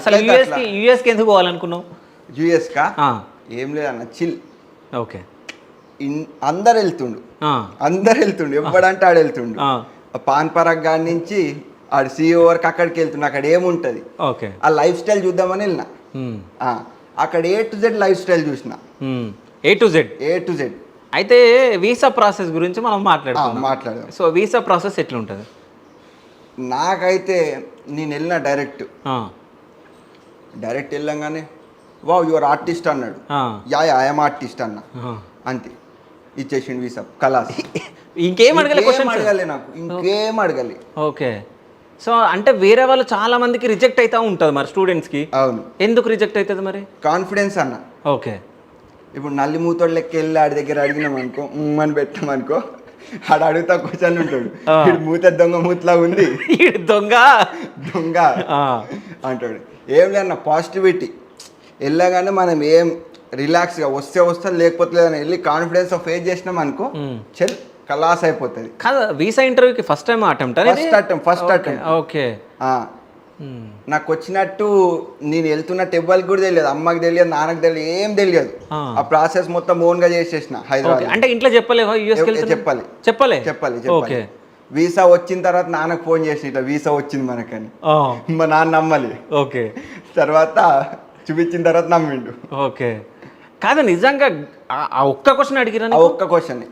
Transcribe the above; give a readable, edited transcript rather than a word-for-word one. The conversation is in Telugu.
అసలు యూఎస్కి ఎందుకు పోవాలనుకున్నావు? యూఎస్ కా ఏం లేదన్న చిల్. ఓకే. అందరు వెళ్తుండు ఎవ్వడంటే ఆడు వెళ్తుండు. పాన్ పరాగ్ గాడి నుంచి ఆడు CEO వరకు అక్కడికి వెళ్తుండు. అక్కడ ఏముంటది ఆ లైఫ్ స్టైల్ చూద్దామని వెళ్ళిన. అక్కడ A to Z life style చూసిన. A to Z. అయితే వీసా ప్రాసెస్ గురించి మనం మాట్లాడదాం. సో వీసా ప్రాసెస్ ఎట్లుంటుంది? నాకైతే నేను వెళ్ళిన డైరెక్ట్ వెళ్ళంగానే వావ్ యువర్ ఆర్టిస్ట్ అన్నాడు. యా ఐఎమ్ ఆర్టిస్ట్ అన్న. అంతే, ఇచ్చేసిండు వీసా కలాస్. ఇంకేం అడగలే నాకు, ఇంకేం అడగలే. ఓకే. సో అంటే వేరే వాళ్ళు చాలా మందికి రిజెక్ట్ అవుతా ఉంటుంది మరి స్టూడెంట్స్కి. అవును. ఎందుకు రిజెక్ట్ అవుతుంది మరి? కాన్ఫిడెన్స్ అన్న. ఓకే. ఇప్పుడు నల్లి మూతోడు లెక్క వెళ్ళి ఆడి దగ్గర అడిగినాం అనుకో, అని పెట్టామనుకో, ఆడు అడుగుతా కూర్చొని ఉంటాడు. వీడు మూత దొంగ మూతలా ఉంది, దొంగ అంటాడు. ఏం లేదన్న పాజిటివిటీ. వెళ్ళగానే మనం ఏం రిలాక్స్గా వస్తే లేకపోతే లేదని వెళ్ళి కాన్ఫిడెన్స్ ఫేస్ చేసినాం అనుకో, చల్ కలాస్ అయిపోతుంది. కాదు, వీసా ఇంటర్వ్యూకి first time attempt? First attempt. Okay. నాకు వచ్చినట్టు నేను వెళ్తున్నట్టు ఎవ్వరికి కూడా తెలియదు, అమ్మకి తెలియదు, నాన్నకి తెలియదు, ఏం తెలియదు. ఆ ప్రాసెస్ మొత్తం ఓన్గా చేసేసిన హైదరాబాద్. అంటే ఇంట్లో చెప్పలేవా? చెప్పాలి. వీసా వచ్చిన తర్వాత నాన్నకు ఫోన్ చేసి ఇట్లా వీసా వచ్చింది మనకని. మా నాన్న నమ్మాలి. ఓకే. తర్వాత చూపించిన తర్వాత నమ్మిండు. ఓకే. కాదు, నిజంగా ఆ ఒక్క క్వశ్చన్ అడిగిరా? ఒక్క క్వశ్చన్